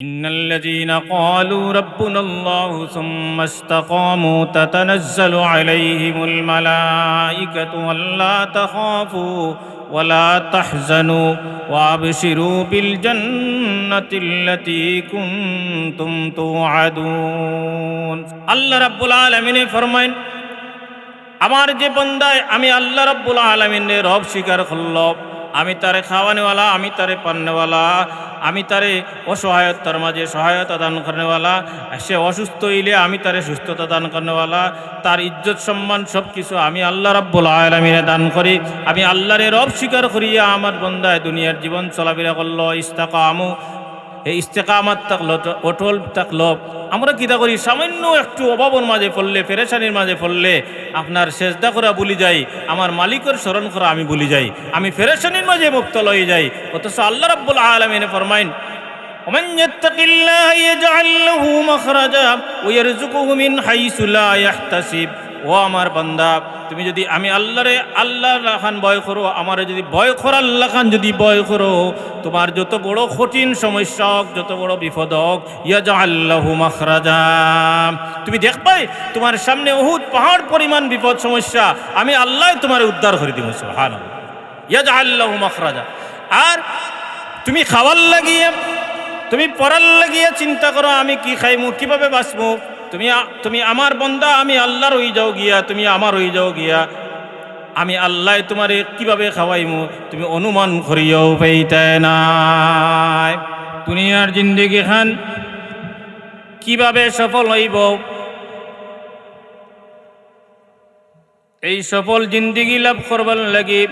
إن الذين قالوا ربنا الله ثم استقاموا تتنزل عليهم الملائكة ألا تخافوا ولا تحزنوا وأبشروا بالجنة التي كنتم توعدون الله رب العالمين فرمائن আমার যে বান্দায় আমি আল্লাহ রাব্বুল আলামিনের রব স্বীকার করলো, আমি তারে খাওয়ানেওয়ালা, আমি তারে পান্নেওয়ালা, আমি তারে অসহায়তার মাঝে সহায়তা দান করেনেওয়ালা, সে অসুস্থ হইলে আমি তারে সুস্থতা দান করেনেওয়ালা, তার ইজ্জত সম্মান সব কিছু আমি আল্লাহ রাব্বুল আলামিনে দান করি। আমি আল্লাহরে রব স্বীকার করিয়া আমার বান্দায় দুনিয়ার জীবন চলাফেরা করলো, ইস্তাকামু, এই ইস্তেকামাত থাকলো, অটল থাকলো। আমরা কিতা করি, সামান্য একটু অভাবের মাঝে পড়লে, পেরেশানির মাঝে পড়লে আপনার সেজদা করা ভুলি যাই, আমার মালিকের স্মরণ করা আমি ভুলি যাই, আমি পেরেশানির মাঝে মুক্তল হয়ে যাই। অথচ আল্লাহ রাব্বুল আলামিন ফরমাইন ওমান ইয়াত্তাকিল্লাহ ইয়াজআল লাহু মাখরাজা ওয়া ইয়ারযুকুহু মিন হাইসু লা ইয়াহতাসিব। ও আমার বান্দা, তুমি যদি আমি আল্লাহর খান ভয় করো, আমারে যদি ভয় করো, আল্লাহ খান যদি ভয় করো, তোমার যত বড় কঠিন সমস্যা হোক, যত বড় বিপদ হোক, ইয়াজআল লাহু মাখরাজা, তুমি দেখবাই তোমার সামনে উহুদ পাহাড় পরিমাণ বিপদ সমস্যা, আমি আল্লাহ তোমার উদ্ধার করে দিব। সুবহানাল্লাহ, ইয়াজআল লাহু মাখরাজা। আর তুমি খাওয়ার লাগিয়ে, তুমি পড়ার লাগিয়ে চিন্তা করো আমি কি খাইমু, কিভাবে বাঁচবো, তুমি আমার বান্দা, আমি আল্লাহর হয়ে যাও গিয়া, তুমি আমার হয়ে যাও গিয়া, আমি আল্লাহ তোমারে কিভাবে খাওয়াইমু তুমি অনুমান করিয়াও পাইতে নাই। দুনিয়ার জিন্দেগি খান কিভাবে সফল হইব, এই সফল জিন্দেগি লাভ করবার লাগি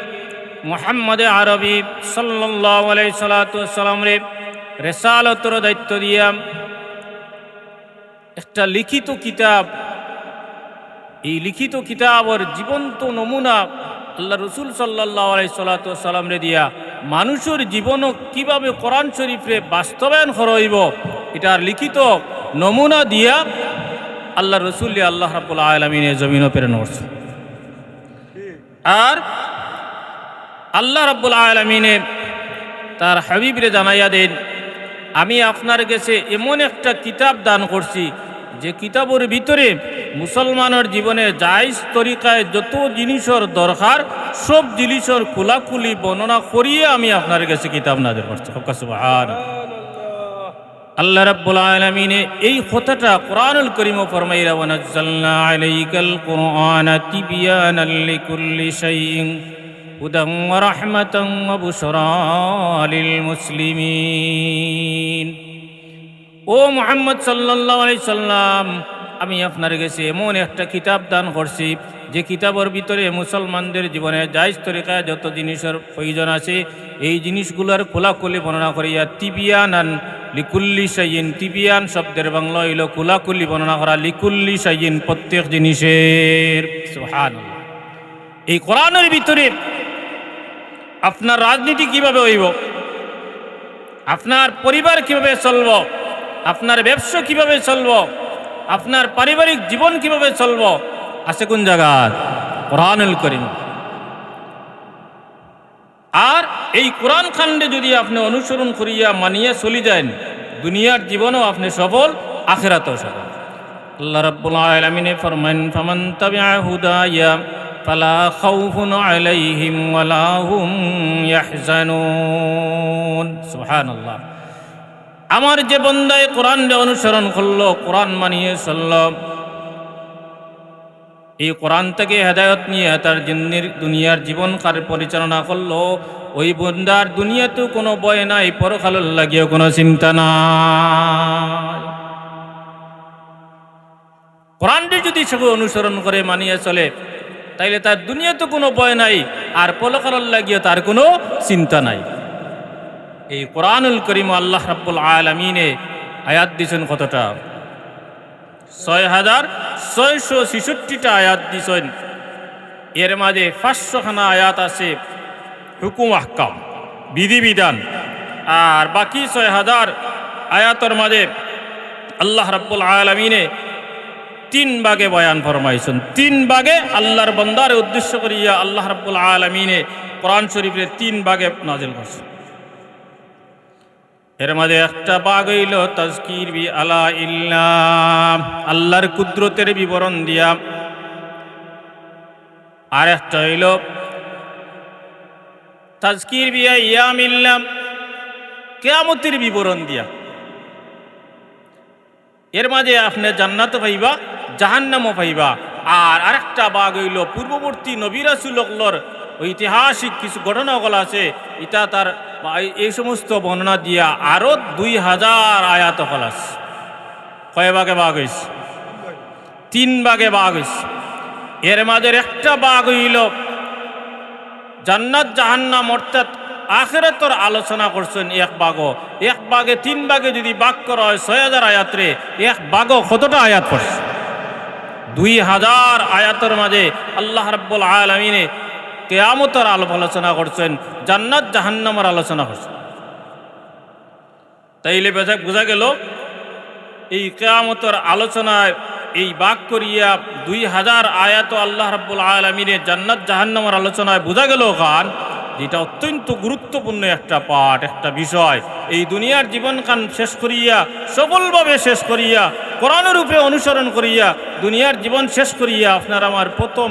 মুহাম্মদ আরবি সাল্লাল্লাহু আলাইহি সাল্লাম রে রিসালাতের দায়িত্ব দিয়া একটা লিখিত কিতাব, এই লিখিত কিতাবের জীবন্ত নমুনা আল্লাহ রসুল সাল্লাল্লাহু আলাইহি সাল্লাম রে দিয়া মানুষের জীবনও কিভাবে কোরআন শরীফে বাস্তবায়ন হইব, এটার লিখিত নমুনা দিয়া আল্লাহ রসুল আল্লাহ রাব্বুল আলামিনের জমিনও প্রেরণ করছে। আর আল্লাহ রাব্বুল আলামিনে তার হাবিবরে জানাইয়া দেন, আমি আপনার কাছে এমন একটা কিতাব দান করছি যে কিতাবের ভিতরে মুসলমানের জীবনে জায়েজ তরিকায় যত জিনিসের দরকার সব জিনিসের খোলাখুলি বর্ণনা করিয়ে আমি আপনার কাছে কিতাব নাযিল করছি। আল্লাহ রাব্বুল আলামিনে এই কথাটা কোরআনুল কারীমে ফরমাইরা, ওয়া নাযালনা আলাইকাল কুরআনা তিবয়ানাল লিকুল্লি শাইইন হুদান ওয়া রাহমাতান ওয়া বুশরা লিল মুসলিমিন। ও মুহাম্মদ সাল্লাল্লাহু আলাইহি সাল্লাম, আমি আপনার কাছে এমন একটা কিতাব দান করছি যে কিতাবের ভিতরে মুসলমানদের জীবনে জায়েজ তরিকায় যত জিনিসের প্রয়োজন আছে এই জিনিসগুলোর খোলাখুলি বর্ণনা করিয়া, তিবিয়ানান লিকুল্লি শাইইন, তিবিয়ান শব্দের বাংলা হইল খোলাখুলি বর্ণনা করা, লিকুল্লি শাইইন প্রত্যেক জিনিসের। সুবহানাল্লাহ, এই কোরআনের ভিতরে আপনার রাজনীতি কিভাবে হইব, আপনার পরিবার কিভাবে চলব, আপনার ব্যবসা কিভাবে চলব, আপনার পারিবারিক জীবন কিভাবে চলব, আছে কোন জায়গায়? কোরআনুল কারীম। আর এই কোরআন খণ্ডে যদি আপনি অনুসরণ করিয়া মানিয়া চলি যান, দুনিয়ার জীবনও আপনি সফল, আখিরাতেও সফল। আল্লাহ রাব্বুল আলামিন ফরমান, ফামান তাবিআ হুদায়া ফালা খাউফুন আলাইহিম ওয়ালা হুম ইয়াহজানুন। সুবহানাল্লাহ, আমার যে বান্দায় কোরআন অনুসরণ করলো, কোরআন মানিয়ে চলল, এই কোরআন থেকে হেদায়ত নিয়ে তার দুনিয়ার জীবন কার পরিচালনা করলো, ওই বান্দার দুনিয়াতেও কোনো ভয় নাই, পরকালের লাগিয়েও কোনো চিন্তা নাই। কোরআনটি যদি সে অনুসরণ করে মানিয়ে চলে, তাইলে তার দুনিয়াতে কোনো ভয় নাই, আর পরকালের লাগিয়ে তার কোনো চিন্তা নাই। এই কোরআনুল কারীম আল্লাহ রাব্বুল আলামিনে আয়াত দিয়েছেন কতটা? ৬৬৬৬টা আয়াত দিয়েছেন। এর মাঝে ৫০০খানা আয়াত আছে হুকুম আহকাম, বিধিবিধান, আর বাকি ৬০০০ আয়াতের মাঝে আল্লাহ রাব্বুল আলামিনে ৩ ভাগে বয়ান ফরমাইছেন। ৩ ভাগে আল্লাহর বান্দার উদ্দেশ্য করিয়া আল্লাহ রাব্বুল আলামিনে কোরআন শরীফের ৩ ভাগে নাযিল করছেন। এর মাঝে একটা বাঘ হইল তাজকির বি আলা ইল্লাহ, আল্লাহর কুদরতের বিবরণ দিয়া। আর একটা হইল তাজকির বি আইয়ামিল্লাহ, কিয়ামতের বিবরণ দিয়া। এর মাঝে আপনি জান্নাত পাইবা, জাহান্নামও পাইবা। আর আরেকটা বাঘ হইল পূর্ববর্তী নবী রাসূলুল্লাহর ঐতিহাসিক কিছু ঘটনাগুলো আছে, এটা তার এই সমস্ত বর্ণনা দিয়া আরো 2000 আয়াত হলাস। কয় ভাগে বাঘ হইছে? 3 ভাগে বাঘ হইছে। এর মাঝে একটা বাঘ হইল জান্নাত জাহান্নাম অর্থাৎ আখিরাতের আলোচনা করছেন এক ভাগও। এক ভাগে 3 ভাগে যদি ভাগ করা হয় 6000 আয়াতরে, এক ভাগও কতটা আয়াত পড়ছে? 2000 আয়াতের মাঝে আল্লাহ রাব্বুল আলামিনে কিয়ামতের আলোচনা করছেন, জান্নাত জাহান্নামের আলোচনা করছেন। তাইলে বোঝা গেল এই কিয়ামতের আলোচনায় এই বাক করিয়া 2000 আয়াত আল্লাহ রাব্বুল আলামিনের জান্নাত জাহান্নামের আলোচনায় বোঝা গেল গান, যেটা অত্যন্ত গুরুত্বপূর্ণ একটা পাঠ, একটা বিষয়। এই দুনিয়ার জীবনকান শেষ করিয়া, সফলভাবে শেষ করিয়া, কোরআনের উপরে অনুসরণ করিয়া দুনিয়ার জীবন শেষ করিয়া আপনার আমার প্রথম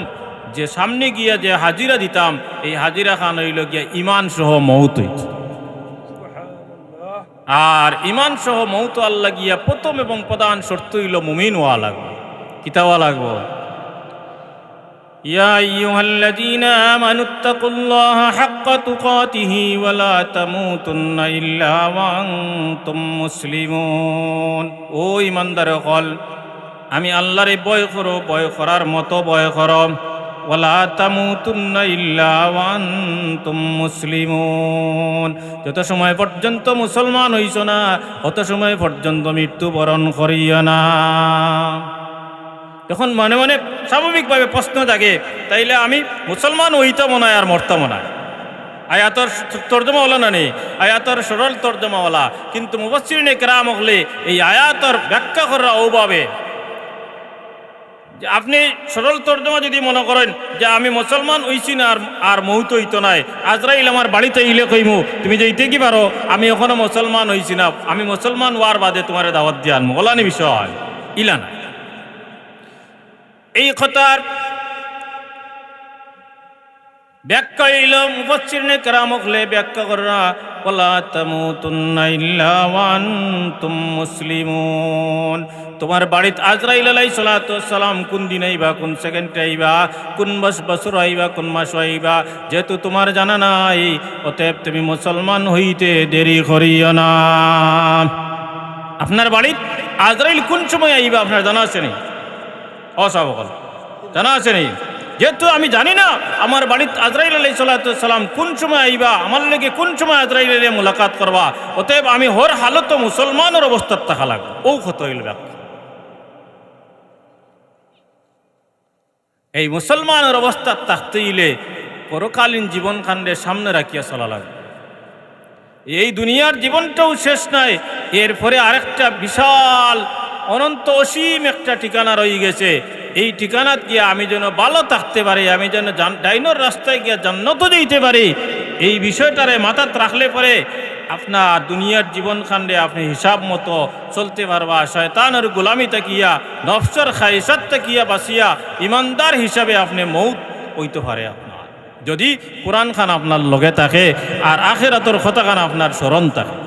যে সামনে গিয়া যে হাজিরা দিতাম, এই হাজিরা খান হইল গিয়া ইমান সহ মৌত হইত। আর ইমান সহ মৌত আল্লাহ গিয়া প্রথম এবং প্রধান শর্ত হইল মুমিন হওয়া লাগবে। কিতাবা লাগবো। ইয়া আইয়ুহাল্লাযীনা আমানুত্তাকুল্লাহা হাক্কা তুকাতিহি ওয়া লা তামুতুন্না ইল্লা ওয়া আনতুম মুসলিমুন। ও ঈমানদারগণ, আমি আল্লাহরে ভয় করো, ভয় করার মতো ভয় করো। ওয়া লা তামুতুন্না ইল্লা ওয়া আনতুম মুসলিমুন। যত সময় পর্যন্ত মুসলমান হইছ না, তত সময় পর্যন্ত মৃত্যুবরণ করিও না। যখন মনে মনে স্বাভাবিকভাবে প্রশ্ন জাগে, তাইলে আমি মুসলমান হইতাম মনে হয় আর মরতাম মনে হয়। আয়াতর তর্জমাওয়ালা না নেই, আয়াতর সরল তর্জমাওয়ালা। কিন্তু মুফাসসিরিনে কেরাম হলে এই আয়াতর ব্যাখ্যা করা ওভাবে যে আপনি সরল তর্জমা যদি মনে করেন যে আমি মুসলমান হইছি না আর মৌত হইতো নাই, আজরাইল আমার বাড়িতে ইলে কইমু তুমি যেইতে কি পারো, আমি এখনো মুসলমান হইছি না, আমি মুসলমান হওয়ার বাদে তোমার দাওয়াত দিয়ে আনবো, ওলানি বিষয় ইলা না। এই কথার ব্যাখ্যা হইল মুফাসসিরিনে কেরাম হলে ব্যাখ্যা করা ওয়ালা তামুতুন্না ইল্লা ওয়া আনতুম মুসলিমুন। তোমার বাড়িতে আজরাইল আলাইহিস সালাতু ওয়াস সালাম কোন দিন আইবা, কোন সেকেন্ডে আইবা, কোন বছর আইবা, কোন মাস আইবা, যেহেতু তোমার জানা নাই, অতএব তুমি মুসলমান হইতে দেরি করিও না। আপনার বাড়িতে আজরাইল কোন সময় আইবা আপনার জানা আছে নি? অসাবকল জানা আছে নি? যেহেতু আমি জানি না আমার বাড়িতে আজরাইল আলাইহিস সালাতু ওয়াস সালাম কোন সময় আইবা, আমার লগে কোন সময় আজরাইলের মুলাকাত করবা, অতএব আমি হর হালত মুসলমানের অবস্থাত থাকা লাগবে। ও কত হইল ব্যাখ্যা। এই মুসলমানের অবস্থাত থাকতে হইলে পরকালীন জীবন কাণ্ডে সামনে রাখিয়া চলা লাগবে। এই দুনিয়ার জীবনটাও শেষ নয়, এরপরে আরেকটা বিশাল অনন্ত অসীম একটা ঠিকানা রয়ে গেছে। এই ঠিকানাত গিয়ে আমি যেন ভালো থাকতে পারি, আমি যেন ডাইনোর রাস্তায় গিয়ে জান্নাত যেতে পারি, এই বিষয়টারে মাথাত রাখলে পরে আপনার দুনিয়ার জীবনকাণ্ডে আপনি হিসাব মতো চলতে পারবা। শয়তানের গোলামি তাকিয়া, নফসের খাইসাত তাকিয়া বাঁচিয়া ইমানদার হিসাবে আপনি মৌত হইতে পারে আপনার, যদি কোরআন খান আপনার লগে থাকে আর আখিরাতের কথা খান আপনার স্মরণ থাকে।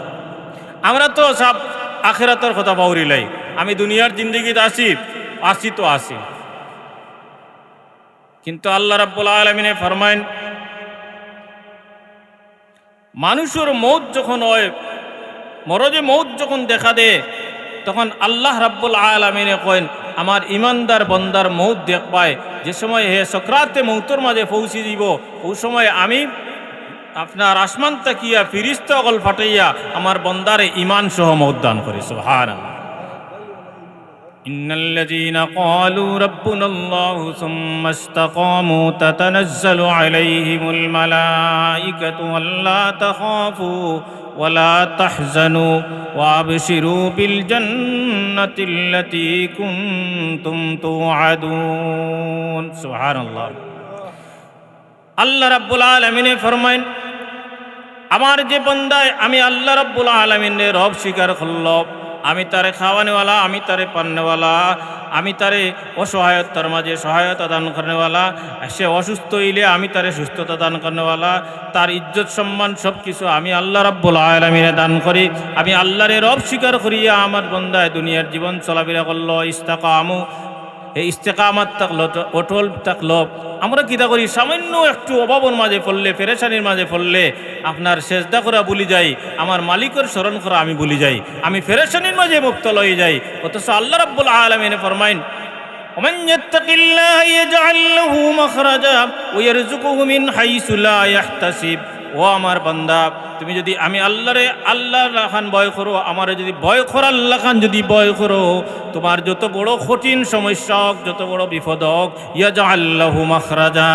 আমরা তো সব আখিরাতের কথা বাউরিলাই, আমি দুনিয়ার জিন্দগিতে আসি তো আসি, কিন্তু আল্লাহ রাব্বুল আলামিনে ফরমায়েন মানুষের মৌত যখন হয়, মরজে মৌত যখন দেখা দেয়, তখন আল্লাহ রাব্বুল আলামিনে কয়েন আমার ইমানদার বন্দার মৌত দেখবায় যে সময় হে সকরাতে মৌতর মাঝে পৌঁছে দিব, ওই সময় আমি আপনার আসমান তাকিয়া ফিরিস্তা অকল ফাটাইয়া আমার বন্দারে ইমান সহ মৌত দান করি। সুবহানাল্লাহ। ইন্নাল্লাযীনা ক্বালু রাব্বুনাল্লাহু সুম্মা ইসতাকামু তাতানাজ্জালু আলাইহিমুল মালাঈকাতু আল্লা তাখাফু ওয়া লা তাহজানু ওয়া আবশিরু বিল জান্নাতিল্লাতী কুনতুম তুআদুন। সুবহানাল্লাহ। আল্লাহ রাব্বুল আলামিন ফরমায়েন আমার যে বান্দায় আমি আল্লাহ রাব্বুল আলামিনের রব স্বীকার করল, আমি তারে খাওয়ানেওয়ালা, আমি তারে পান্নেওয়ালা, আমি তারে অসহায়তার মাঝে সহায়তা দান করেনেওয়ালা, সে অসুস্থ হইলে আমি তারে সুস্থতা দান করেনেওয়ালা, তার ইজ্জত সম্মান সব কিছু আমি আল্লাহ রাব্বুল আলামিনে দান করি। আমি আল্লাহরে রব স্বীকার করিয়া আমার বান্দায় দুনিয়ার জীবন চলাফেরা করলো, ইস্তাকামু, এই ইস্তেকামাত থাকলো, অটল থাকলো। আমরা কিতা করি, সামান্য একটু অভাবের মাঝে পড়লে, পেরেশানির মাঝে পড়লে আপনার সেজদা করা ভুলি যাই, আমার মালিকের স্মরণ করা আমি ভুলি যাই, আমি পেরেশানির মাঝে মুক্তল হয়ে যাই। অথচ আল্লাহ রাব্বুল আলামিন ফরমাইন, ওমান ইয়াত্তাকিল্লাহ ইয়াজআল লাহু মাখরাজা ওয়া ইয়ারযুকুহু মিন হাইসু লা ইয়াহতাসিব। ও আমার বান্দা, তুমি যদি আমি আল্লাহর খান ভয় করো, আমার যদি ভয় করো, আল্লাহ খান যদি ভয় করো, তোমার যত বড় কঠিন সমস্যা হোক, যত বড় বিপদ হোক, ইয়াজআল লাহু মাখরাজা,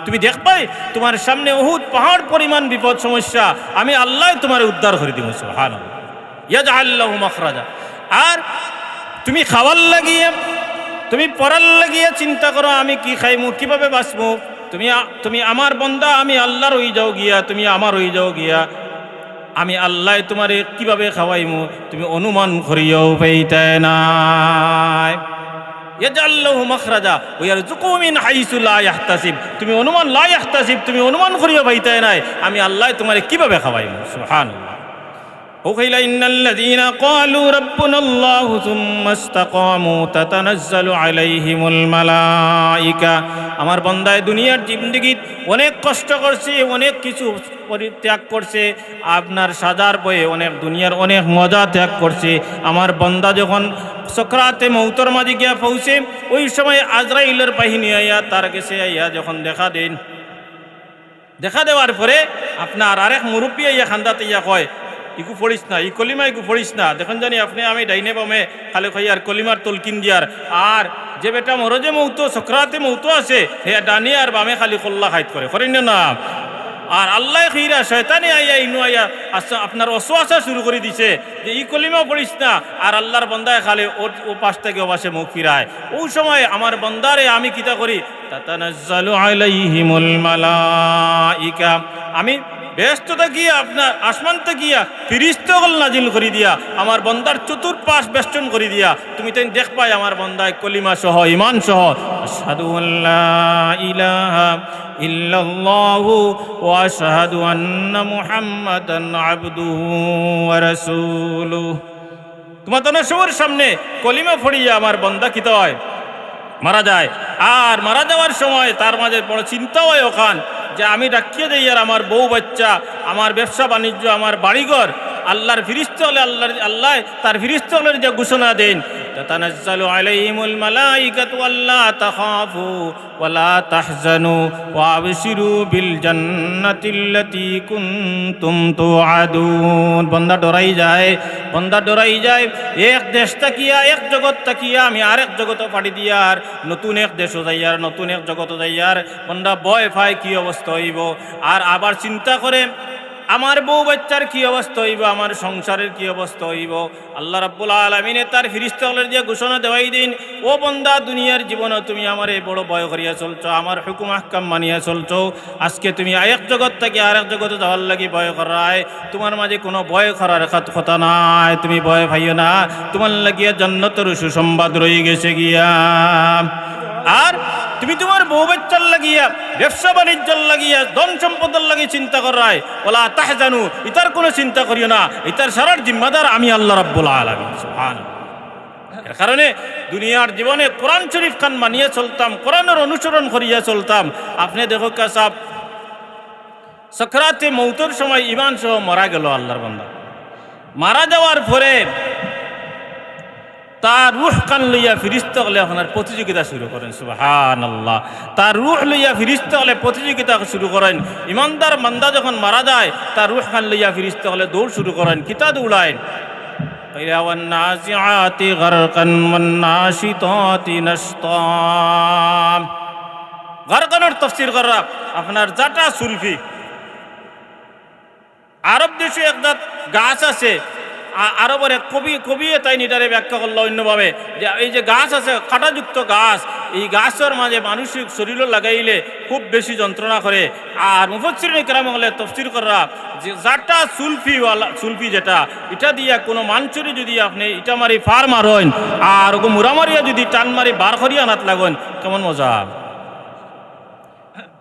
তুমি দেখবাই তোমার সামনে উহুদ পাহাড় পরিমাণ বিপদ সমস্যা, আমি আল্লাহ তোমার উদ্ধার করে দিব। সুবহানাল্লাহ, ইয়াজআল লাহু মাখরাজা। আর তুমি খাওয়ার লাগিয়ে, তুমি পড়ার লাগিয়ে চিন্তা করো, আমি কি খাইমু, কিভাবে বাঁচবো। তুমি আমার বন্দা, আমি আল্লাহর হয়ে যাও গিয়া, তুমি আমার হয়ে যাও গিয়া, আমি আল্লাহ তোমারে কিভাবে খাওয়াইমু তুমি অনুমান করিয়াও পাইতে নাই। ইয়াজআল লাহু মাখরাজা ওয়া ইয়ারযুকুহু মিন হাইসু লা ইয়াহতাসিব, তুমি অনুমান লা ইয়াহতাসিব, তুমি অনুমান করিয়াও পাইতে নাই আমি আল্লাহ তোমারে কিভাবে খাওয়াইমু। সুবহানাল্লাহ। وقيل إن الذين قالوا ربنا الله ثم استقاموا تتنزل عليهم الملائكة। আমার বান্দায় দুনিয়ার জিন্দেগী অনেক কষ্ট করছে, অনেক কিছু পরিত্যাগ করছে, আপনার সাজার বয়ে অনেক দুনিয়ার অনেক মজা ত্যাগ করছে। আমার বান্দা যখন সকরাতে মৌতর মাঝে গিয়া পৌঁছে, ওই সময় আজরাইলের বাহিনী আইয়া তার কাছে আইয়া যখন দেখা দেওয়ার পরে আপনার আরেক মুরব্বী আইয়া খান্দাতে ইয়া কয়, ইকু পড়িস না, ই কলিমা ইকু পড়িস না, দেখুন জানি আপনি আমি ডাইনে বামে খালি খাই আর কলিমার তলকিন দিয়ার, আর যে বেটা মরজে মৌতো সকরাতে মৌতো আছে হে ডানি আর বামে খালি কল্লা খাইত করে করেন না। আর আল্লাহ খিরা শয়তানে আইয়া ইনু আইয়া আপনার অসোয়াশা শুরু করে দিছে যে ই কলিমাও পড়িস না, আর আল্লাহর বন্দায় খালি ও পাশ থেকে ও পাশে মুখ ফিরায়। ওই সময় আমার বন্দারে আমি কিতা করি, তাতানাজ্জালু আলাইহিমুল মালাইকা, আমি ব্যস্ততা গিয়া আপনার আসমানতে গিয়া ফিরিস্তাগল নাজিল করে দিয়া আমার বন্দার চতুর্পাশ বেষ্টন করে দিয়া তুমি তাই দেখ পাই আমার বন্দায় কলিমা সহ ঈমান সহ আশহাদু আল্লা ইলাহা ইল্লাল্লাহু ওয়া আশহাদু আন্না মুহাম্মাদান আবদুহু ওয়া রাসূলুহু। তোমার তো না সবার সামনে কলিমা পড়িয়া আমার বন্দা কিতা হয়, মারা যায়। আর মারা যাওয়ার সময় তার মাঝে বড় চিন্তা হয় ওখান যে আমি রাখিয়ে দেই আর আমার বউ বাচ্চা, আমার ব্যবসা বাণিজ্য, আমার বাড়িঘর, আল্লাহর ফিরিস্তা হলে আল্লাহ তার ফিরিস্তা হলে যে ঘোষণা দেন, তাতানাজ্জালু আলাইহিমুল মালাইকাতু আল্লা তাখাফু ওয়া লা তাহজানু ওয়া আবশিরু বিল জান্নাতিল্লাতী কুনতুম তুআদুন। বান্দা ডরাই যায়, এক দেশ তাকিয়া, এক জগৎ তাকিয়া আমি আরেক জগৎ পাড়ি দিয়ার, নতুন এক দেশও যাইয়ার, নতুন এক জগৎ যাইয়ার বান্দা ভয় পায় কি অবস্থা হইব। আর আবার চিন্তা করে আমার বউ বাচ্চার কি অবস্থা হইব, আমার সংসারের কি অবস্থা হইব। আল্লাহ রাব্বুল আলামিনে তার ফিরিস্তাদের যে ঘোষণা দেওয়াই দিন, ও বন্দা দুনিয়ার জীবনে তুমি আমারে বড় ভয় করিয়া চলছো, আমার হুকুম আহকাম মানিয়া চলছো, আজকে তুমি এক জগৎ থেকে আরেক জগতে যাওয়ার লাগি ভয় করায়, তোমার মাঝে কোনো ভয় করার কথা নাই, তুমি ভয় পাইও না, তোমার লাগিয়া জান্নাতের সুসংবাদ রয়ে গেছে গিয়া। আর তুমি তোমার বউ বাচ্চার লাগিয়া, ব্যবসা বাণিজ্যর লাগিয়া, ধন সম্পদের লাগিয়ে চিন্তা করায়, ওলা তাহজানু, ইতার কোনো চিন্তা করিও না, ইতার সারার জিম্মাদার আমি আল্লাহ রাব্বুল আলামিন। সুবহানাল্লাহ। এর কারণে দুনিয়ার জীবনে কোরআন শরীফ খান মানিয়ে চলতাম, কোরআনের অনুসরণ করিয়া চলতাম। আপনি দেখো কাসাব সকরাতে মৌতের সময় ঈমান সহ মারা গেল আল্লাহর বান্দা, মারা যাওয়ার পরে তার রুহ কান লইয়া ফিরিস্তা হলে আপনার প্রতিযোগিতা শুরু করেন। সুবহানাল্লাহ। তার রুহ লইয়া ফিরিস্তা হলে প্রতিযোগিতা শুরু করেন। ইমানদার বান্দা যখন মারা যায় তার রুহ কান লইয়া ফিরিস্তা হলে দৌড় শুরু করেন, কিতা দৌড়ায়, ওয়ান্নাজিআতি গারকান ওয়ান্নাশিতাতি নাশতা। গারকানের তাফসীর করা আপনার জাটা সুলফি। আরব দেশে একটা গাছ আছে, আরবের এক কবি তাই নিটারে ব্যাখ্যা করলো অন্যভাবে যে এই যে গাছ আছে, কাঁটাযুক্ত গাছ, এই গাছের মাঝে মানসিক শরীর লাগাইলে খুব বেশি যন্ত্রণা করে। আর মুফাসসিরিনে কেরাম হলে তফসির করা যে যাটা সুলফি যেটা এটা দিয়া কোনো মানচুরি যদি আপনি ইটা মারি ফার মারেন আর ওগো মুড়া মারিয়া যদি টান মারি বার করিয়া নাত লাগেন কেমন মজা,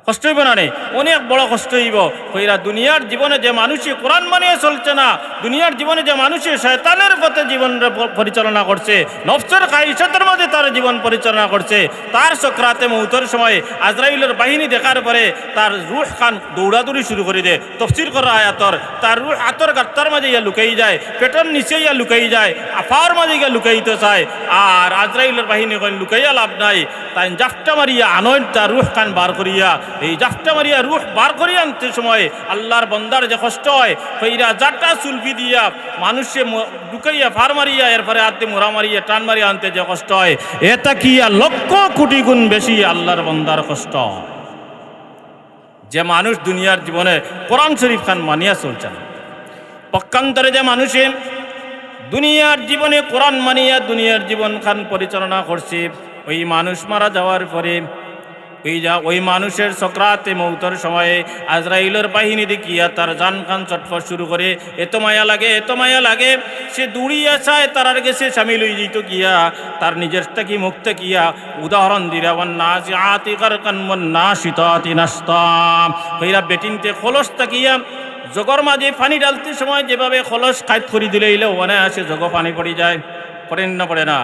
কষ্ট হইব না? নেই, অনেক বড় কষ্ট হইব। কইরা দুনিয়ার জীবনে যে মানুষই কোরআন মানিয়ে চলছে না, দুনিয়ার জীবনে যে মানুষই শয়তানের পথে জীবন পরিচালনা করছে, নফসের খাইশাতের মধ্যে তার জীবন পরিচালনা করছে, তার সকরাতে মৌতের সময় আজরাইলের বাহিনী দেখার পরে তার রুহ খান দৌড়াদৌড়ি শুরু করে দেয়। তফসির করা আয়াতর তার রুহ হাতর গাত্তার মাঝে ইয়া লুকাই যায়, পেটের নিচে ইয়া লুকাই যায়, আফার মাঝে গিয়া লুকাইতে চায়। আর আজরাইলের বাহিনী লুকাইয়া লাভ নাই, তাই জাফটা মারিয়া আনয় তার রুহ খান বার করিয়া, এই জাফটা মারিয়া রুহ বার করিয়া আনতে সময় আল্লাহর বন্দার যে কষ্ট হয়, কইরা জাটা সুলফি দিয়া মানুষে ঢুকাইয়া ফার মারিয়া এরপরে হাতে মোড়া মারিয়া টান মারিয়া আনতে যে কষ্ট হয়, এটা কি লক্ষ কোটি গুণ বেশি আল্লাহর বন্দার কষ্ট। যে মানুষ দুনিয়ার জীবনে কোরআন শরীফ খান মানিয়া চলছে না, পক্ষান্তরে যে মানুষে দুনিয়ার জীবনে কোরআন মানিয়া দুনিয়ার জীবন খান পরিচালনা করছে, ওই মানুষ মারা যাওয়ার পরে ওই মানুষের সকরাতে মৌতের সময়ে আজরাইলের বাহিনী দেখিয়া তার জান খান চটফট শুরু করে। এত মায়া লাগে, এত মায়া লাগে, সে দৌড়িয়া চায় তার আর গেছে সামিল হয়ে যেত গিয়া, তার নিজের থেকে মুক্ত কিয়া উদাহরণ দিরা নাসিআতি গারকান ওয়ান নাশিতাতি নাশতা, কইরা বেটিনতে খলস তাকিয়া জগর মাঝে পানি ডালতে সময় যেভাবে খলস খাইত করে দিলে এলেও অনায়াসে জগ পানি পড়ে যায়, পড়েন না পড়ে না?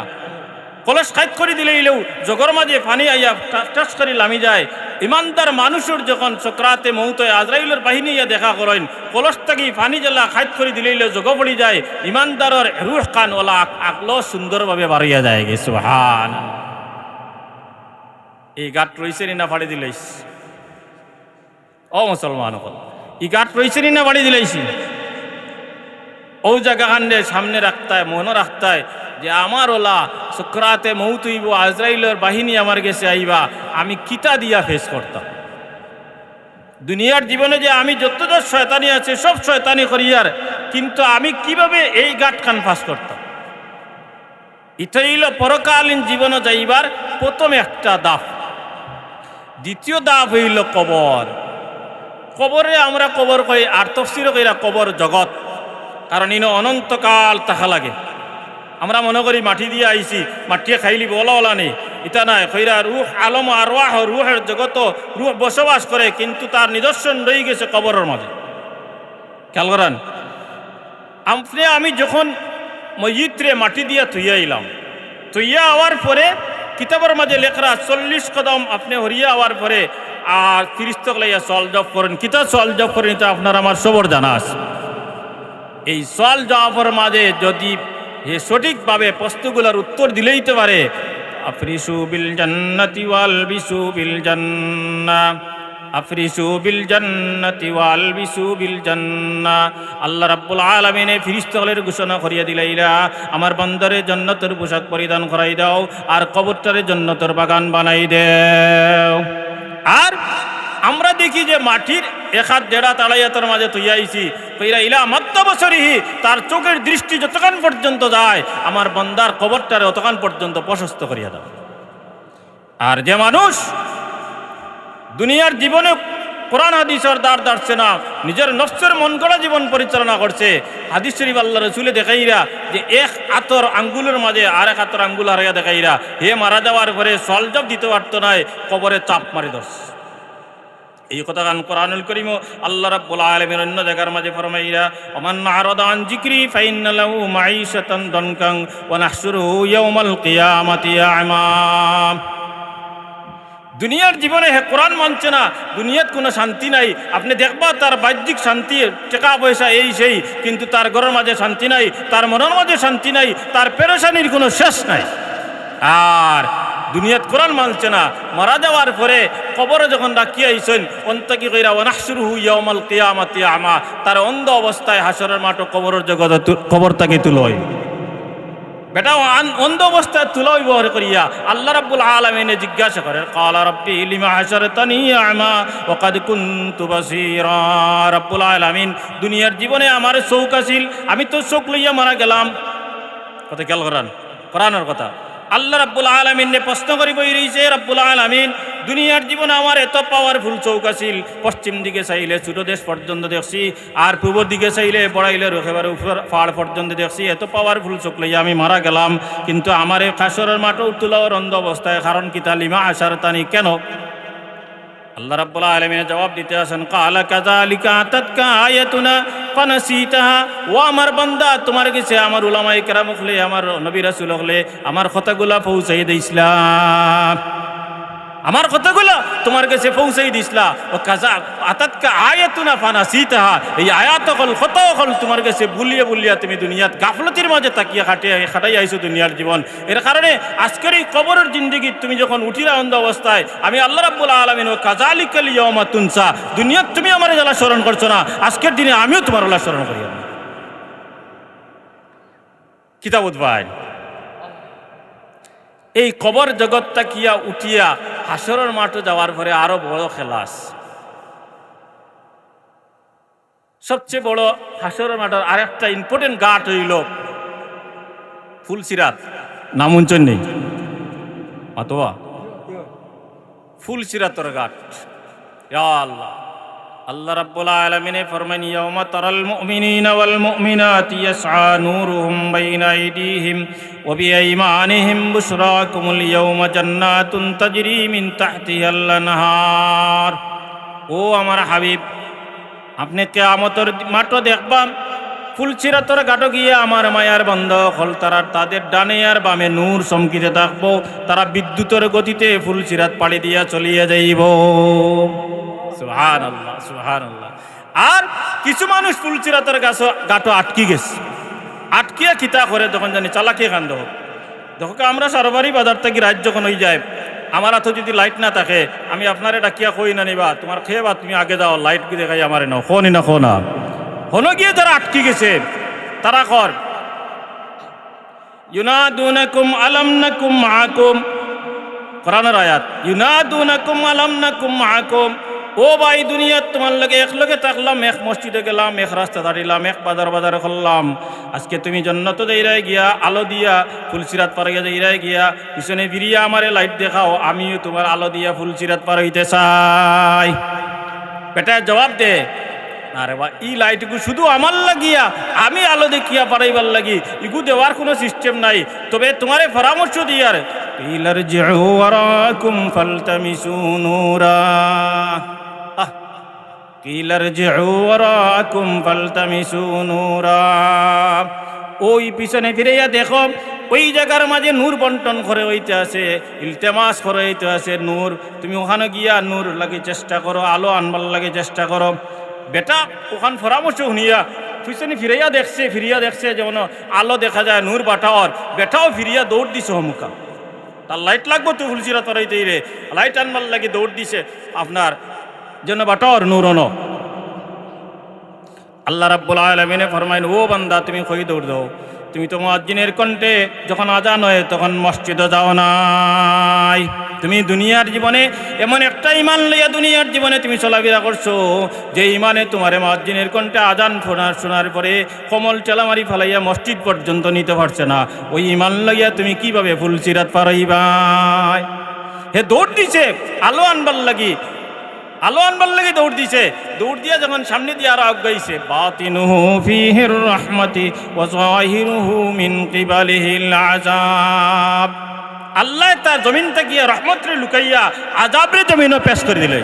কলস খাইত করে দিলে এলেও জগর মাঝে পানি আইয়া টাস করে লামি যায়। ইমানদার মানুষের যখন সকরাতে মৌত আজরাইলের বাহিনী ইয়া দেখা করেন, কলস থাকি পানি জ্বালা খাইত করে দিলে এলেও জগ পড়ি যায়, ইমানদারের রুহ কান ওলা আকলো সুন্দরভাবে বাড়িয়া যায়। সুবহান। এই গাট রইছে না ফাড়ি দিলাইস? ও মুসলমান, এই গাট রইছে না বাড়ি দিলাইছি? ও জায়গা খান্ডে সামনে রাখতায়, মনে রাখতায় যে আমার ওলা সুকরাতে মৌত হইব, আজরাইলের বাহিনী আমার গেছে আইবা, আমি কিতা দিয়া ফেস করতাম। দুনিয়ার জীবনে যে আমি যত শয়তানি আছে সব শয়তানি করিয়ার, কিন্তু আমি কিভাবে এই গাট খান ফাঁস করতাম। এটা হইল পরকালীন জীবনে যাইবার প্রথম একটা দাফ। দ্বিতীয় দাফ হইল কবর। কবরে আমরা কবর কই, আর তফসিরও কইরা কবর জগৎ, কারণ ইনো অনন্তকাল থাকা লাগে। আমরা মনে করি মাটি দিয়ে আইছি, মাটিয়ে খাইলি বলা ওলা নেই, ইটা নাই। কইরা রুহ আলম আরওয়াহ, রুহের জগত রুহ বসবাস করে, কিন্তু তার নিদর্শন রয়ে গেছে কবরের মাঝে। খেয়াল করেন, আমি যখন মসজিদে মাটি দিয়ে থুইয়া এলাম, থুইয়া হওয়ার পরে কিতাবের মাঝে লেখরা 40 কদম আপনি হরিয়া হওয়ার পরে আর ফিরিস্তাক লাইয়া সওয়াল জবাব করেন। কিতা সওয়াল জবাব করেন এটা আপনার আমার সবর জানা আছে। এই সওয়াল জবাবের মাঝে যদি সঠিকভাবে প্রশ্নগুলোর উত্তর দিলেই তো পারে, আফরিসু বিল জান্নাতি ওয়াল বিসু বিল জান্নাহ, আফরিসু বিল জান্নাতি ওয়াল বিসু বিল জান্নাহ। আল্লাহ রাব্বুল আলামিনে ফেরেশতাদের ঘোষণা করিয়া দিলাইরা, আমার বান্দারে জান্নাতের পোশাক পরিধান করাই দাও আর কবরটারে জান্নাতের বাগান বানাই দাও। আর আমরা দেখি যে মাটির এক হাত দেড়া তালাইয়াতের মাঝে তুইয়াইছি, কইরা ইলা মাত্তা বছরিহি, তার চোখের দৃষ্টি যতক্ষণ পর্যন্ত যায় আমার বান্দার কবরটারে অতক্ষণ পর্যন্ত প্রশস্ত করিয়া দাও। আর যে মানুষ দুনিয়ার জীবনে কোরআন হাদিসের দ্বার দাঁড়ছে না, নিজের নফসের মন গড়া জীবন পরিচালনা করছে, হাদিস শরীফ আল্লাহ রসুলে দেখাইরা যে এক হাতর আঙ্গুলের মাঝে আর এক হাতর আঙ্গুল হারাইয়া দেখাইরা, হে মারা যাওয়ার পরে সলজব দিতে পারতো নাই, কবরে চাপ মারি ধরছে। এই কথা গান কোরআনুল কারীম আল্লাহ রাব্বুল আলামিন অন্য জায়গার মাঝে ফরমাইরা, ওমান আরাদা আন যিকরি ফাইন্না লাহু মাঈশাতান দানকান ওয়া নাহশুরুহু ইয়াওমাল কিয়ামাতি আ'মা। দুনিয়ার জীবনে হে কোরআন মানছে না, দুনিয়াত কোনো শান্তি নাই। আপনি দেখবা তার বাহ্যিক শান্তি, টাকা পয়সা এই সেই, কিন্তু তার ঘরের মাঝে শান্তি নাই, তার মনের মাঝে শান্তি নাই, তার পেরেশানির কোনো শেষ নাই। আর দুনিয়াত কোরআন মানছে না, মারা যাওয়ার পরে কবরে যখন রাখিয়া আইছেন, অন্তকি কইরা ওয়া নাহশুরুহু ইয়াওমাল কিয়ামাতি আ'মা, তার অন্ধ অবস্থায় হাসরের মাঠ কবরের জগতে কবর থেকে তুলই বেটা অন্ধ অবস্থায় তুলাই ব্যবহার করিয়া আল্লাহ রাব্বুল আলামিনে জিজ্ঞাসা করে, ক্বালা রাব্বি লিমা হাশারতানি আ'মা ওয়া ক্বাদ কুনতু বাসীরা। রাব্বুল আলামিন দুনিয়ার জীবনে আমার চোখ আছিল, আমি তো চোখ লইয়া মারা গেলাম। কথা খেয়াল করেন, কোরআনের কথা। আল্লাহ রাব্বুল আলামিনে প্রশ্ন করি বই রইছে, রাব্বুল আলামিন দুনিয়ার জীবনে আমার এত পাওয়ারফুল চৌক আছিল, পশ্চিম দিকে চাইলে ছোট দেশ পর্যন্ত দেখছি, আর পূর্ব দিকে চাইলে বড়াইলে একেবারে উপর পাহাড় পর্যন্ত দেখছি, এত পাওয়ারফুল চোখ লইয়া আমি মারা গেলাম, কিন্তু আমার এই হাসরের মাঠে তুলাওয়ার অন্ধ অবস্থায়, কারণ কি তালিমা আসার তানি কেন? আল্লাহ রাব্বুল আলামিন জবাব দিতে আসেন, কালা কাযালিকা আতাতকা আয়াতুনা ফানাসিতাহা। ও আমার বান্দা, তোমার কাছে আমার উলামায়ে কেরাম হলে, আমার নবী রাসূল হলে আমার কথাগুলা পৌঁছাই দিছিলাম, আমার কথাগুলো তোমার কাছে পৌঁছাই দিছিলা। ও কাজা আতাতকা আয়াতুনা ফানাসিতাহা, এই আয়াত হল কত হল তোমার কাছে বুলিয়ে বুলিয়া তুমি দুনিয়াত গাফলতির মাঝে তাকিয়া খাটাই আইছো দুনিয়ার জীবন। এর কারণে আজকের এই কবরের জিন্দেগি তুমি যখন উঠিরা অন্ধ অবস্থায়, আমি আল্লাহ রাব্বুল আলামিন ও কাযালিকাল ইয়াউমা তুনসা, দুনিয়াত তুমি আমার জ্বালা স্মরণ করছো না, আজকের দিনে আমিও তোমার জ্বালা স্মরণ করি। কিতাবত ভাই, এই কবর জগৎটা কিয়া উঠিয়া হাসরের মাঠে যাওয়ার পরে আরো বড় খেলাস, সবচেয়ে বড় হাসরের মাঠের আরেকটা ইম্পর্টেন্ট ঘাট হইল ফুলসিরাত। নাম উঞ্চন নেই অথবা ফুলসিরাতর ঘাট। ইয়া আল্লাহ, আল্লাহ রাব্বুল আলামিন ফরমান, ইয়াউমা তারাল মুমিনিনা ওয়াল মুমিনাতি ইয়াসআ নূরুহুম বাইনা আইদিহিম ওয়া বিআইমানিহিম বুশরাকুমুল ইয়াউমা জান্নাতুন তাজরি মিন তাহতিহাল আনহার। ও আমার হাবিব, আপনি কিয়ামতের মাঠে দেখবা ফুলসিরাতর ঘাটে গিয়ে আমার মায়ার বান্দা হল তারা, তাদের ডানে আর বামে নূর চমকিতে থাকবো, তারা বিদ্যুতের গতিতে ফুলসিরাত পাড়ি দিয়া চলিয়ে যাইব। সুবহানাল্লাহ, সুবহানাল্লাহ। আর কিছু মানুষ ফুলসিরাতের ঘাটে আটকি গেছে, আটকিয়া কিতা করে তখন জানি চালাকি কাণ্ড হোক। দেখো আমরা সারবারি বাজার থেকে রাত যখন হয়ে যায়, আমার হাতে যদি লাইট না থাকে, আমি আপনারে ডাকিয়া কই না নিবা, তোমার খেয়ে বা তুমি আগে যাও, লাইট কি দেখাই আমারে নাও, খোনি না খো না হনো গিয়ে যারা আটকি গেছে তারা কর ইউনাদুনাকুম আলাম নাকুম মাআকুম, কোরআনের আয়াত, ইউনাদুনাকুম আলাম নাকুম মাআকুম। ও ভাই, দুনিয়াত তোমার লগে একলগে থাকলাম, এক মসজিদে গেলাম, এক রাস্তা দাঁড়িলাম, এক বাজার করলাম, আজকে তুমি জন্নত দেইরাই গিয়া আলো দিয়া ফুলসিরাত পার হইয়া দেইরাই গিয়া পিছনে ফিরিয়া আমারে লাইট দেখাও, আমিও তোমার আলো দিয়া ফুলসিরাত পার হইতে চাই। বেটা জবাব দে, আরে বা ই লাইটগু শুধু আমার লাগিয়া আমি আলো দেখিয়া পারাইবার লাগি, ইগু দেওয়ার কোনো সিস্টেম নাই। তবে তোমারে পরামর্শ দিয়ার, ইলারজিউ ওয়ারাকুম ফালতামিসু নূরা, ইলারজিউ ওয়ারাকুম ফালতামিসু নূরা। ওই পিছনে ফিরাইয়া দেখো, ওই জায়গার মাঝে নূর বন্টন করে হইতে আছে, ইলতেমাস করে হইতে আছে নূর, তুমি ওখানে গিয়া নূর লাগে চেষ্টা করো, আলো আনবার লাগে চেষ্টা করো। বেটা ওখান পরামর্শ শুনিয়া পিছনে ফিরিয়া দেখছে যেমন আলো দেখা যায় নূর বাটাওয়ার, বেটাও ফিরিয়া দৌড় দিছে হমুকা, তার লাইট লাগবো তো ফুলসিরাত পারাইতে রে, লাইট আনবার লাগে দৌড় দিছে আপনার যেন বাটাওয়ার নূর অন। আল্লাহ রাব্বুল আলামিন ফরমাইন, ও বান্দা তুমি কই দৌড় দাও, তুমি তো মুয়াজ্জিনের কণ্ঠে যখন আজান হয় তখন মসজিদে যাও নাই, তুমি দুনিয়ার জীবনে এমন একটা ইমান লইয়া দুনিয়ার জীবনে তুমি চলাফেরা করছো যে ইমানে তোমার মুয়াজ্জিনের কণ্ঠে আজান শোনার পরে কমল চেলামারি ফেলাইয়া মসজিদ পর্যন্ত নিতে পারছে না, ওই ইমান লইয়া তুমি কিভাবে ফুলসিরাত পারাইবা? হে দৌড় দিছে আলো আনবার লাগি, আলো আনবার লাগে দৌড় দিছে, দৌড় দিয়া যখন সামনে দিয়ে আরো আগাইছে, বাতিনুহু ফিহির রাহমাতি ওয়া যাহিরুহু মিন কিবালিহিল আযাব। আল্লাহ তার জমিনটা গিয়া রহমতরে লুকাইয়া আযাবরে জমিনও পেশ করে দিল।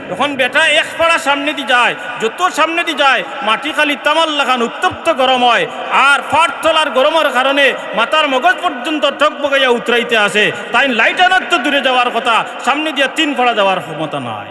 তখন বেটা এক পাড়া সামনে দিয়ে যায়, যত সামনে দিয়ে যায় মাটি খালি তামাল লাগান উত্তপ্ত গরম হয়, আর ফাট তোলার গরমের কারণে মাথার মগজ পর্যন্ত টকবগাইয়া উতরাইতে আসে, তাই লাইট আনার তো দূরে যাওয়ার কথা, সামনে দিয়ে 3 পাড়া যাওয়ার ক্ষমতা নাই।